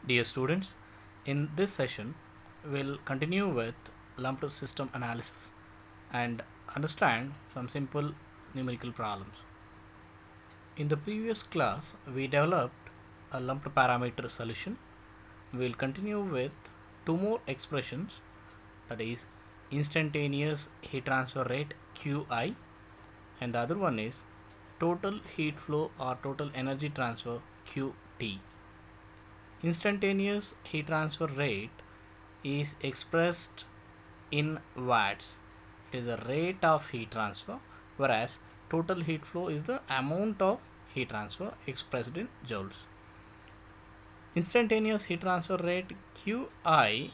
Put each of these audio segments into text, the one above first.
Dear students, in this session, we'll continue with lumped system analysis and understand some simple numerical problems. In the previous class, we developed a lumped parameter solution. We'll continue with two more expressions, that is instantaneous heat transfer rate Qi, and the other one is total heat flow or total energy transfer Qt. Instantaneous heat transfer rate is expressed in watts. It is the rate of heat transfer, whereas total heat flow is the amount of heat transfer expressed in joules. Instantaneous heat transfer rate Qi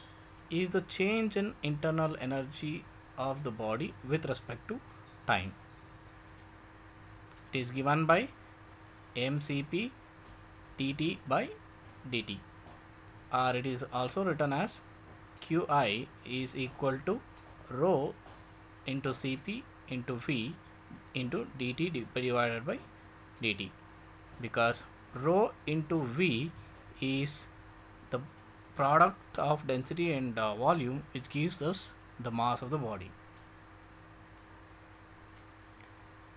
is the change in internal energy of the body with respect to time. It is given by mCp dt by dt, or it is also written as Qi is equal to rho into Cp into V into dt divided by dt, because rho into V is the product of density and volume, which gives us the mass of the body.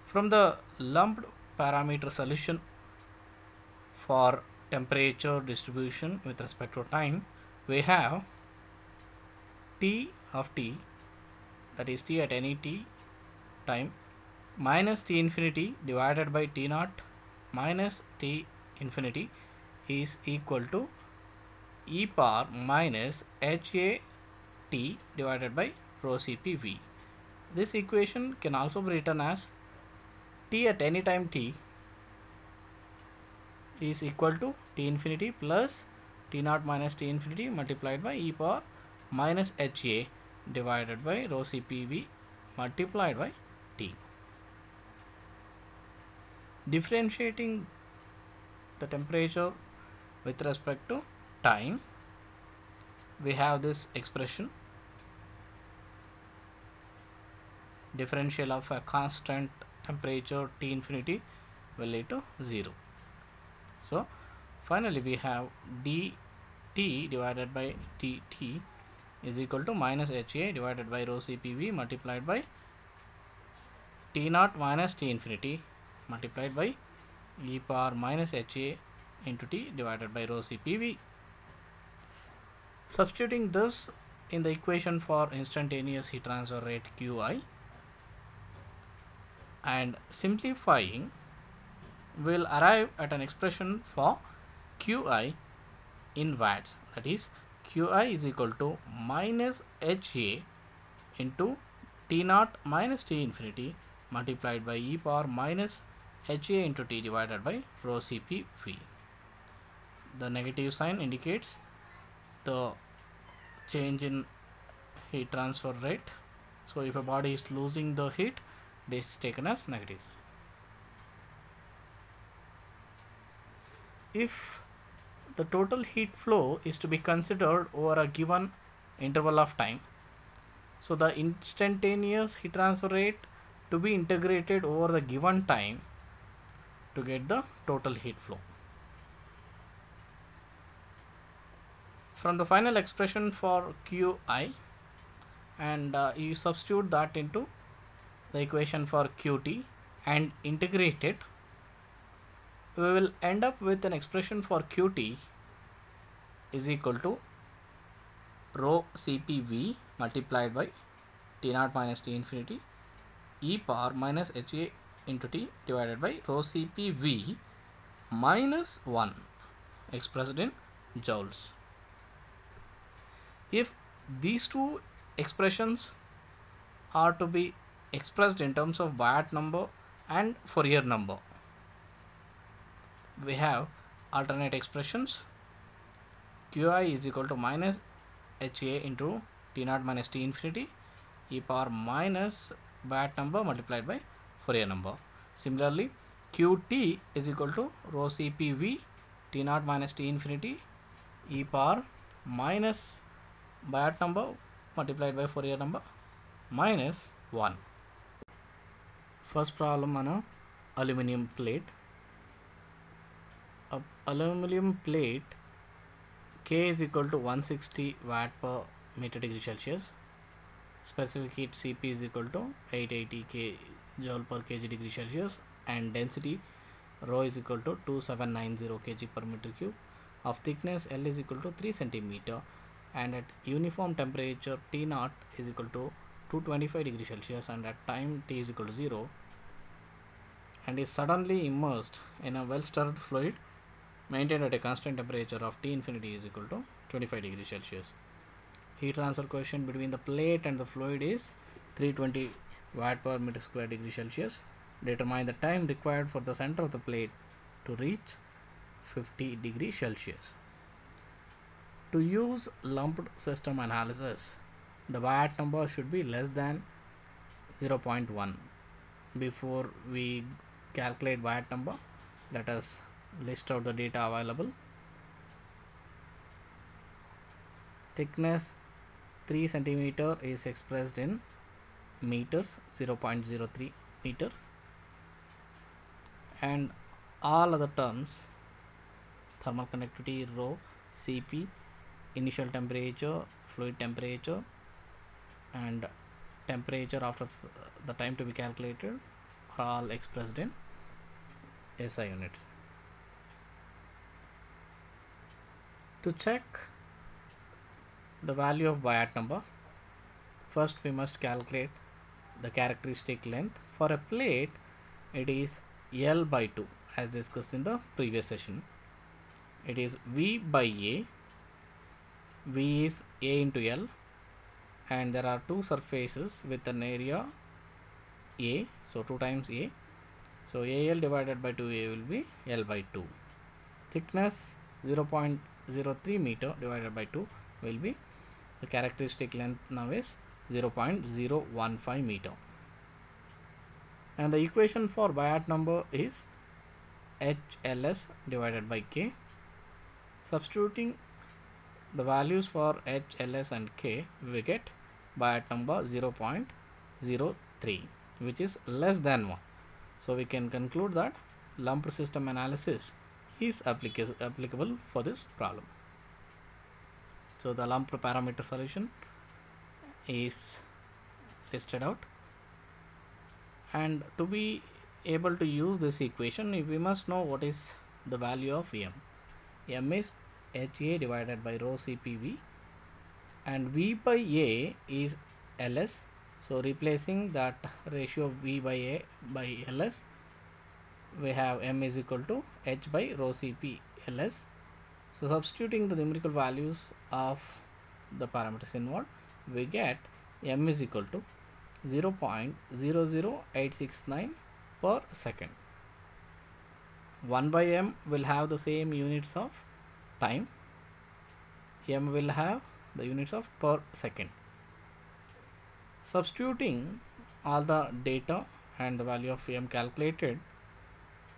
From the lumped parameter solution for temperature distribution with respect to time, we have T of t, that is t at any t time, minus T infinity divided by T naught minus T infinity is equal to e power minus HA T divided by rho Cp V. This equation can also be written as T at any time t is equal to T infinity plus T naught minus T infinity multiplied by e power minus HA divided by rho Cpv multiplied by T. Differentiating the temperature with respect to time, we have this expression: differential of a constant temperature T infinity will lead to 0. So finally we have dt divided by dt is equal to minus HA divided by rho Cpv multiplied by T naught minus T infinity multiplied by e power minus HA into T divided by rho Cpv. Substituting this in the equation for instantaneous heat transfer rate Qi and simplifying, will arrive at an expression for Qi in watts, that is Qi is equal to minus HA into T naught minus T infinity multiplied by e power minus HA into T divided by rho Cp V. The negative sign indicates the change in heat transfer rate. So if a body is losing the heat, this is taken as negative sign. If the total heat flow is to be considered over a given interval of time, so the instantaneous heat transfer rate to be integrated over the given time to get the total heat flow. From the final expression for Qi, and you substitute that into the equation for Qt and integrate it, we will end up with an expression for Qt is equal to rho Cpv multiplied by T naught minus T infinity e power minus HA into T divided by rho Cpv minus 1 expressed in joules. If these two expressions are to be expressed in terms of Biot number and Fourier number, we have alternate expressions. Qi is equal to minus HA into T naught minus T infinity e power minus Biot number multiplied by Fourier number. Similarly, Qt is equal to rho Cpv T naught minus T infinity e power minus Biot number multiplied by Fourier number minus 1. First problem on a aluminum plate. A aluminum plate K is equal to 160 watt per meter degree Celsius. Specific heat Cp is equal to 880 k joule per kg degree Celsius, and density rho is equal to 2790 kg per meter cube. Of thickness L is equal to 3 centimeter, and at uniform temperature T naught is equal to 225 degree Celsius, and at time T is equal to 0, and is suddenly immersed in a well stirred fluid maintained at a constant temperature of T infinity is equal to 25 degree Celsius. Heat transfer coefficient between the plate and the fluid is 320 watt per meter square degree Celsius. Determine the time required for the center of the plate to reach 50 degree Celsius. To use lumped system analysis, the Wyatt number should be less than 0.1. Before we calculate Wyatt number, let us list out the data available. Thickness 3 centimeter is expressed in meters, 0.03 meters, and all other terms, thermal conductivity rho, Cp, initial temperature, fluid temperature, and temperature after the time to be calculated, are all expressed in SI units. To check the value of Wyatt number, first we must calculate the characteristic length. For a plate, it is L by 2 as discussed in the previous session. It is V by A. V is A into L, and there are two surfaces with an area A, so 2 times A. So AL divided by 2A will be L by 2. Thickness 0.03 meter divided by 2 will be, the characteristic length now is 0.015 meter. And the equation for Wyatt number is HLS divided by K. Substituting the values for HLS and K, we get Wyatt number 0.03, which is less than 1. So we can conclude that lumped system analysis is applicable for this problem. So the lumped parameter solution is listed out, and to be able to use this equation, we must know what is the value of M. M is HA divided by rho CPV, and V by A is LS. So replacing that ratio of V by A by LS, we have M is equal to H by rho Cp LS. So substituting the numerical values of the parameters involved, we get M is equal to 0.00869 per second. 1 by M will have the same units of time. M will have the units of per second. Substituting all the data and the value of M calculated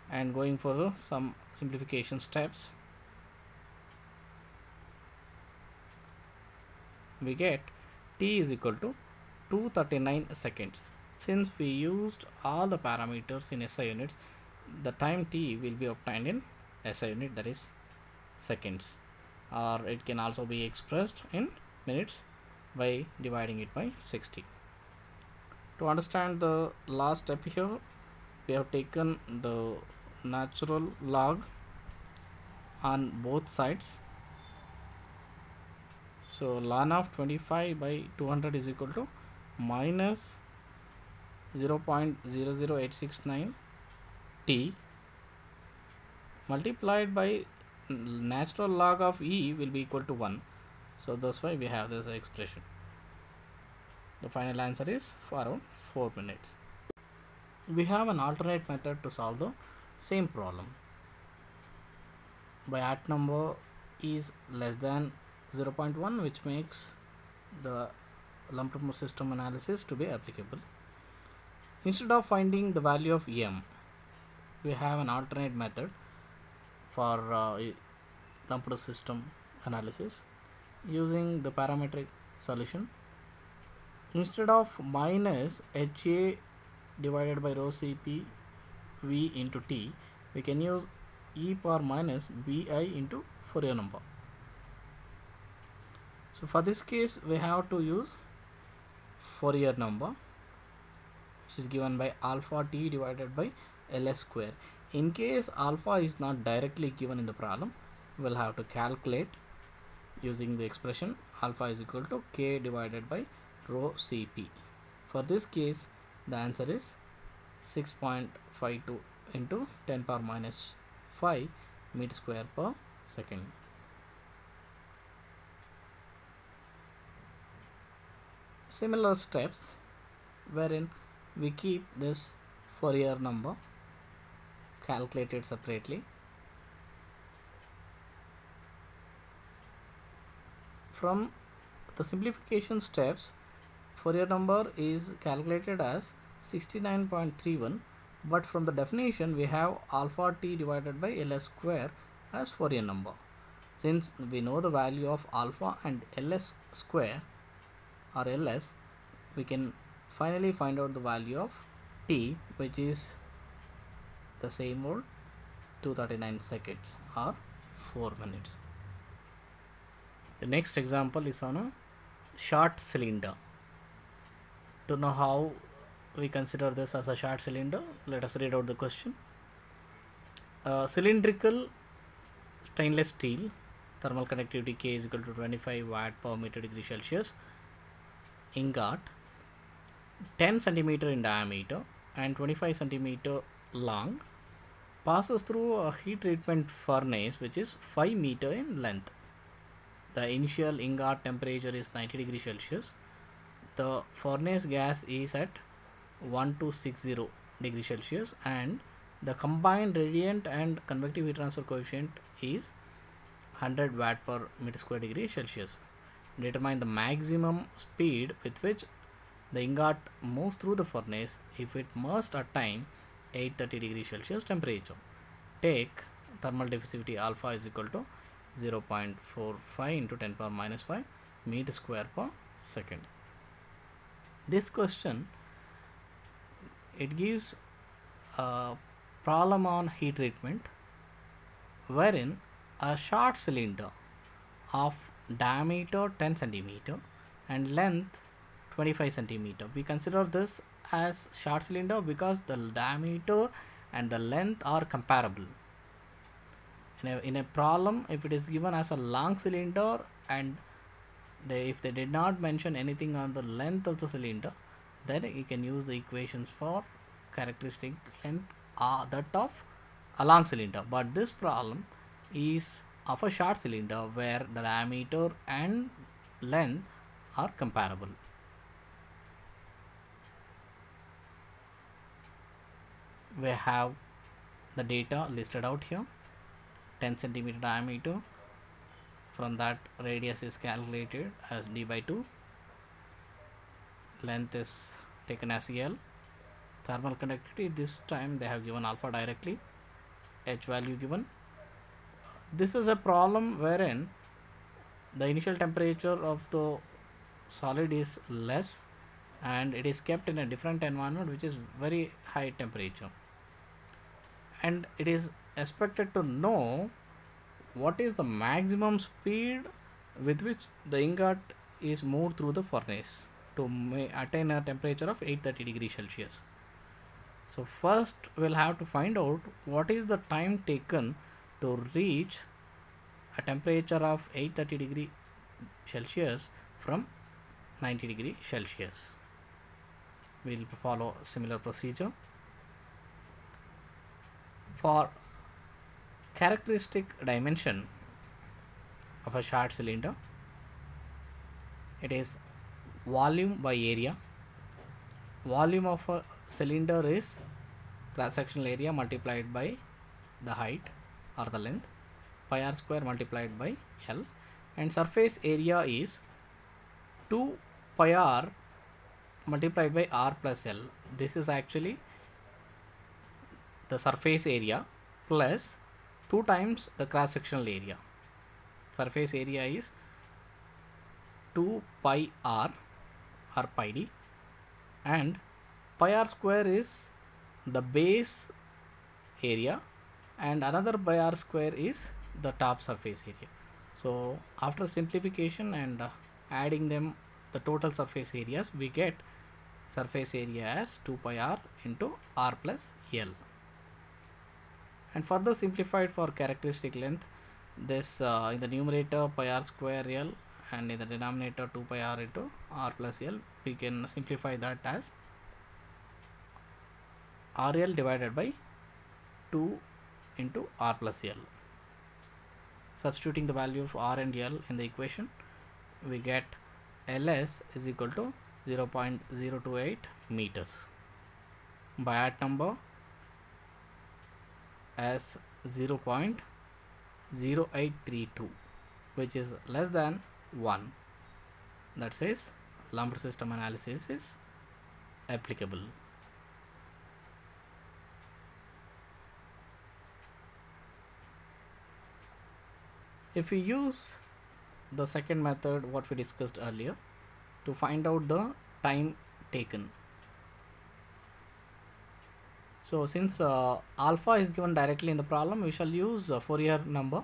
and going for some simplification steps, we get T is equal to 239 seconds. Since we used all the parameters in SI units, the time T will be obtained in SI unit, that is seconds, or it can also be expressed in minutes by dividing it by 60. To understand the last step here, we have taken the natural log on both sides. So ln of 25 by 200 is equal to minus 0.00869 T multiplied by natural log of E will be equal to 1. So that's why we have this expression. The final answer is for around 4 minutes. We have an alternate method to solve the same problem. Wyatt number is less than 0.1, which makes the lumped system analysis to be applicable. Instead of finding the value of M, we have an alternate method for lumped system analysis using the parametric solution. Instead of minus HA divided by rho Cp V into T, we can use e power minus Bi into Fourier number. So for this case we have to use Fourier number, which is given by alpha t divided by ls square. In case alpha is not directly given in the problem, we'll have to calculate using the expression alpha is equal to k divided by rho cp. For this case the answer is 6.52 into 10 power minus 5 meter square per second. Similar steps wherein we keep this Fourier number calculated separately. From the simplification steps, Fourier number is calculated as 69.31, but from the definition we have alpha t divided by ls square as Fourier number. Since we know the value of alpha and ls square or ls, we can finally find out the value of t, which is the same old 239 seconds or 4 minutes. The next example is on a short cylinder. To know how we consider this as a short cylinder, let us read out the question. Cylindrical stainless steel, thermal conductivity K is equal to 25 watt per meter degree Celsius, ingot 10 centimeter in diameter and 25 centimeter long, passes through a heat treatment furnace which is 5 meter in length. The initial ingot temperature is 90 degrees Celsius. The furnace gas is at 1260 degrees Celsius and the combined radiant and convective heat transfer coefficient is 100 watt per meter square degree Celsius. Determine the maximum speed with which the ingot moves through the furnace if it must attain 830 degrees Celsius temperature. Take thermal diffusivity alpha is equal to 0.45 into 10 power minus 5 meter square per second. This question, it gives a problem on heat treatment wherein a short cylinder of diameter 10 centimeter and length 25 centimeter. We consider this as short cylinder because the diameter and the length are comparable. In a problem, if it is given as a long cylinder and if they did not mention anything on the length of the cylinder, then you can use the equations for characteristic length that of a long cylinder. But this problem is of a short cylinder where the diameter and length are comparable. We have the data listed out here. 10 centimeter diameter, from that radius is calculated as d by 2, length is taken as L, thermal conductivity this time they have given alpha directly, H value given. This is a problem wherein the initial temperature of the solid is less and it is kept in a different environment which is very high temperature, and it is expected to know what is the maximum speed with which the ingot is moved through the furnace to attain a temperature of 830 degrees Celsius. So first we'll have to find out what is the time taken to reach a temperature of 830 degree Celsius from 90 degree Celsius. We'll follow a similar procedure. For characteristic dimension of a short cylinder, it is volume by area. Volume of a cylinder is cross-sectional area multiplied by the height or the length, pi r square multiplied by L, and surface area is 2 pi r multiplied by r plus L. This is actually the surface area plus 2 times the cross-sectional area. Surface area is 2 pi r or pi d, and pi r square is the base area and another pi r square is the top surface area. So after simplification and adding them the total surface areas, we get surface area as 2 pi r into r plus L. And further simplified for characteristic length, this in the numerator pi r square L and in the denominator 2 pi r into r plus L, we can simplify that as RL divided by 2 into r plus L. Substituting the value of r and L in the equation, we get Ls is equal to 0.028 meters. Biot number as 0.0832, which is less than 1. That says lump system analysis is applicable. If we use the second method what we discussed earlier to find out the time taken, so since alpha is given directly in the problem, we shall use Fourier number,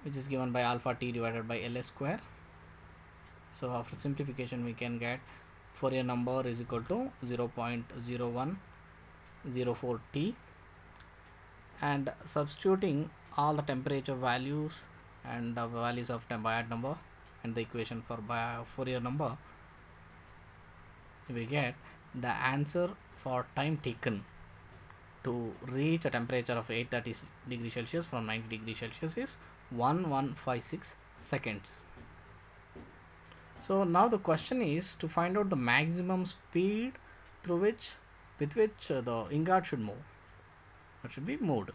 which is given by alpha t divided by Ls square. So after simplification, we can get Fourier number is equal to 0.0104 t, and substituting all the temperature values and the values of Biot number and the equation for Fourier number, we get the answer for time taken to reach a temperature of 830 degrees Celsius from 90 degrees Celsius is 1156 seconds. So now the question is to find out the maximum speed with which the ingot should move. It should be moved.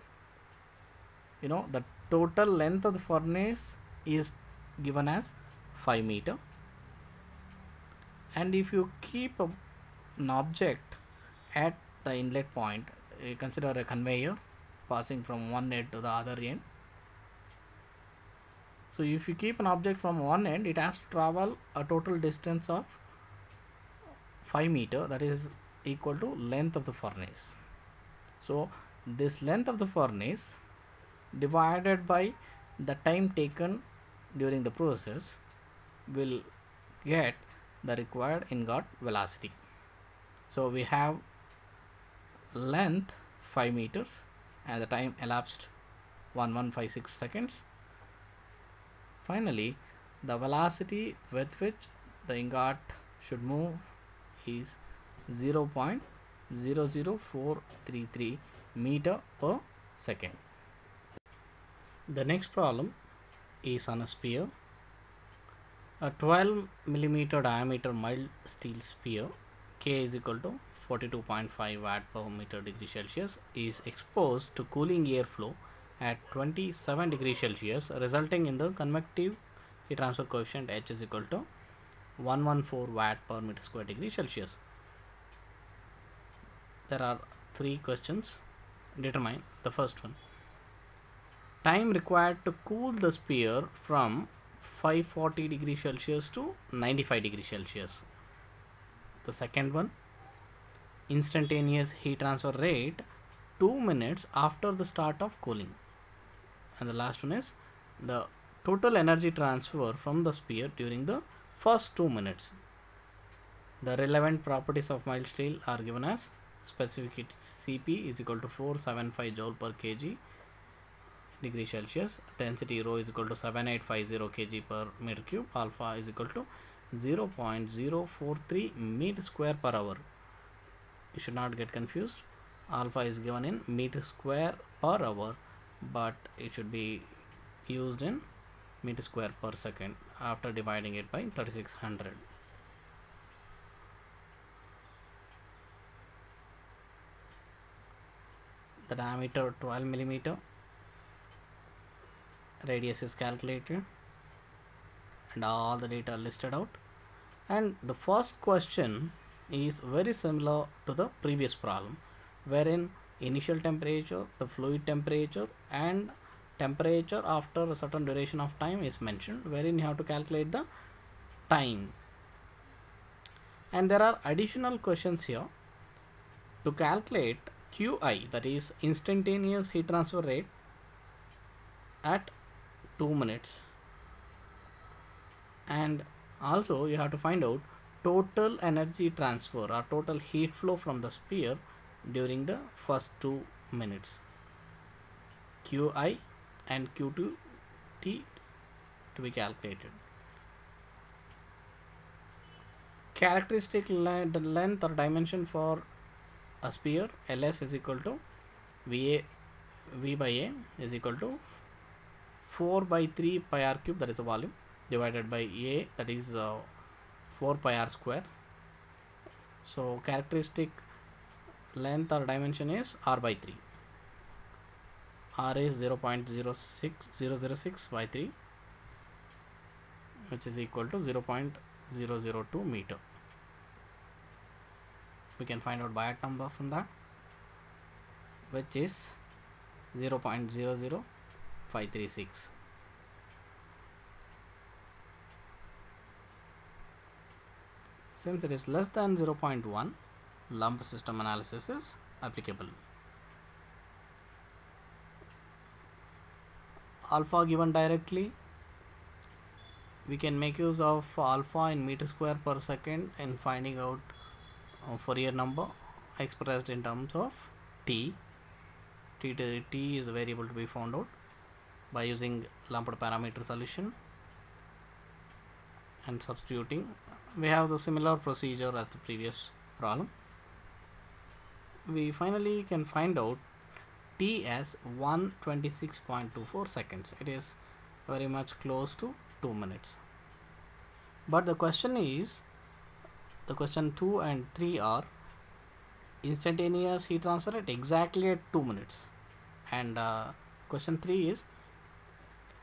You know, the total length of the furnace is given as 5 meter, and if you keep an object at the inlet point, you consider a conveyor passing from one end to the other end. So if you keep an object from one end, it has to travel a total distance of 5 meter, that is equal to length of the furnace. So this length of the furnace divided by the time taken during the process will get the required ingot velocity. So we have length 5 meters and the time elapsed 1156 seconds. Finally, the velocity with which the ingot should move is 0.00433 meter per second. The next problem is on a sphere. A 12 millimeter diameter mild steel sphere K is equal to 42.5 watt per meter degree Celsius is exposed to cooling airflow at 27 degrees Celsius, resulting in the convective heat transfer coefficient H is equal to 114 watt per meter square degree Celsius. There are 3 questions. Determine the first one. Time required to cool the sphere from 540 degrees Celsius to 95 degrees Celsius. The second one, instantaneous heat transfer rate 2 minutes after the start of cooling. And the last one is the total energy transfer from the sphere during the first 2 minutes. The relevant properties of mild steel are given as specific heat Cp is equal to 475 joule per kg degree Celsius, density rho is equal to 7850 kg per meter cube, alpha is equal to 0.043 meter square per hour. You should not get confused. Alpha is given in meter square per hour, but it should be used in meter square per second after dividing it by 3600. The diameter 12 millimeter, radius is calculated, and all the data listed out. And the first question is very similar to the previous problem, wherein initial temperature, the fluid temperature, and temperature after a certain duration of time is mentioned, wherein you have to calculate the time. And there are additional questions here to calculate QI, that is instantaneous heat transfer rate at 2 minutes. And also you have to find out total energy transfer or total heat flow from the sphere during the first 2 minutes, Qi and Q2t to be calculated. Characteristic length or dimension for a sphere, Ls is equal to V by A is equal to 4 by 3 pi r cube, that is the volume, divided by A, that is 4 pi r square. So characteristic length or dimension is r by 3. R is 0.006 by 3, which is equal to 0.002 meter. We can find out Biot number from that, which is 0.00536. Since it is less than 0.1, lump system analysis is applicable. Alpha given directly, we can make use of alpha in meter square per second in finding out Fourier number expressed in terms of t. T is a variable to be found out by using lumped parameter solution and substituting. We have the similar procedure as the previous problem. We finally can find out t as 126.24 seconds. It is very much close to 2 minutes. But the question is, the question 2 and 3 are instantaneous heat transfer at exactly at 2 minutes, and question 3 is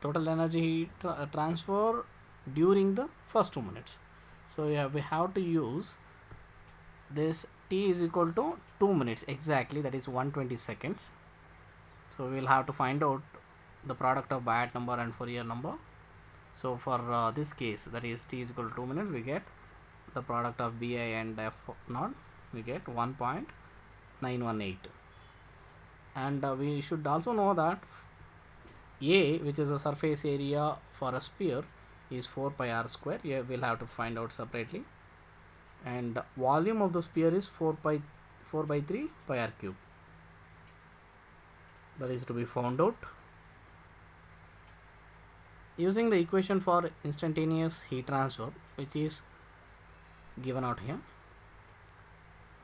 total energy transfer during the first 2 minutes. So we have to use this t is equal to 2 minutes exactly, that is 120 seconds. So we will have to find out the product of Biot number and Fourier number. So for this case, that is t is equal to 2 minutes, we get the product of Bi and F0, we get 1.918. And we should also know that A, which is the surface area for a sphere, is 4 pi r square. Here we'll have to find out separately. And volume of the sphere is 4 by 3 pi r cube. That is to be found out using the equation for instantaneous heat transfer, which is given out here,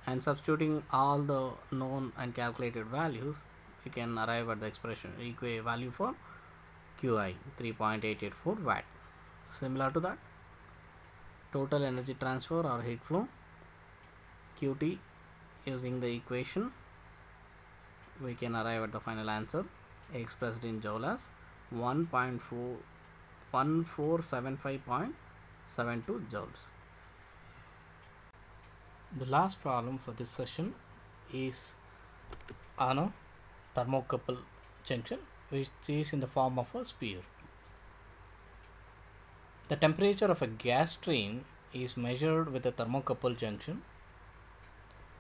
and substituting all the known and calculated values, we can arrive at the expression value for Qi 3.884 watt. Similar to that, total energy transfer or heat flow, Qt, using the equation we can arrive at the final answer expressed in joule as 1475.72 joules. The last problem for this session is on a thermocouple junction, which is in the form of a sphere. The temperature of a gas stream is measured with a thermocouple junction,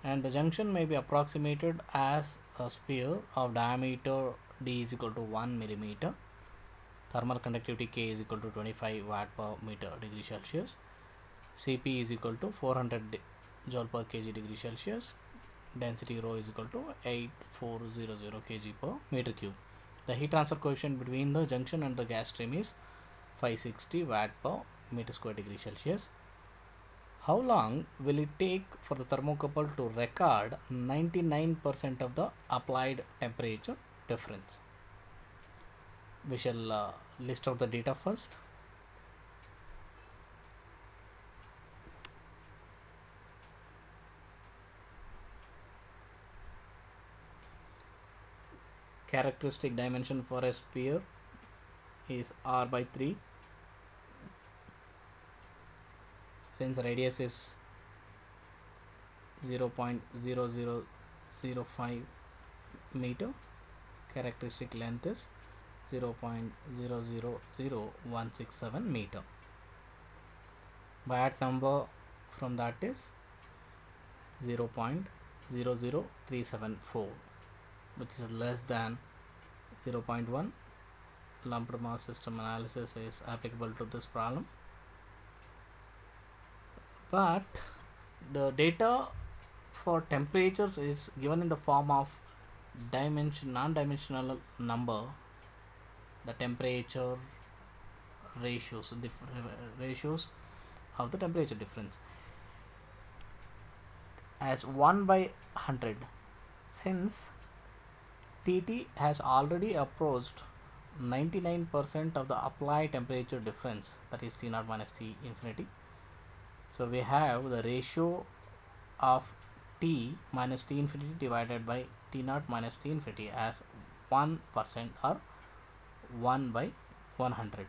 and the junction may be approximated as a sphere of diameter d is equal to 1 millimeter. Thermal conductivity K is equal to 25 watt per meter degree Celsius. Cp is equal to 400 joule per kg degree Celsius. Density rho is equal to 8400 kg per meter cube. The heat transfer coefficient between the junction and the gas stream is 560 watt per meter square degree Celsius. How long will it take for the thermocouple to record 99% of the applied temperature difference? We shall list out the data first. Characteristic dimension for a sphere is r by 3. Since radius is 0.0005 meter, characteristic length is 0.000167 meter. Biot number from that is 0.00374, which is less than 0.1. Lumped mass system analysis is applicable to this problem. but the data for temperatures is given in the form of non-dimensional number, the temperature ratios, ratios of the temperature difference as 1 by 100. Since Tt has already approached 99% of the applied temperature difference, that is T0 minus T infinity, so we have the ratio of T minus T infinity divided by T0 minus T infinity as 1% or 1 by 100.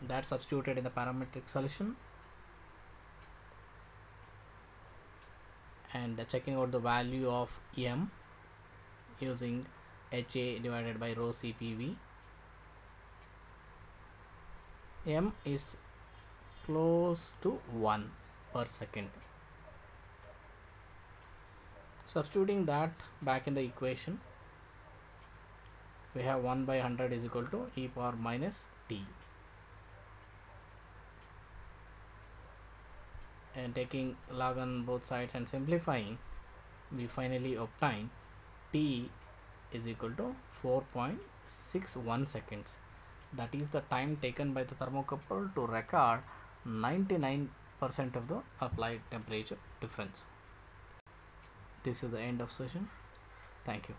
That's substituted in the parametric solution, and checking out the value of M using HA divided by rho CPV. M is close to 1 per second. Substituting that back in the equation, we have 1 by 100 is equal to e power minus t, and taking log on both sides and simplifying, we finally obtain t is equal to 4.61 seconds. That is the time taken by the thermocouple to record 99% of the applied temperature difference. This is the end of session. Thank you.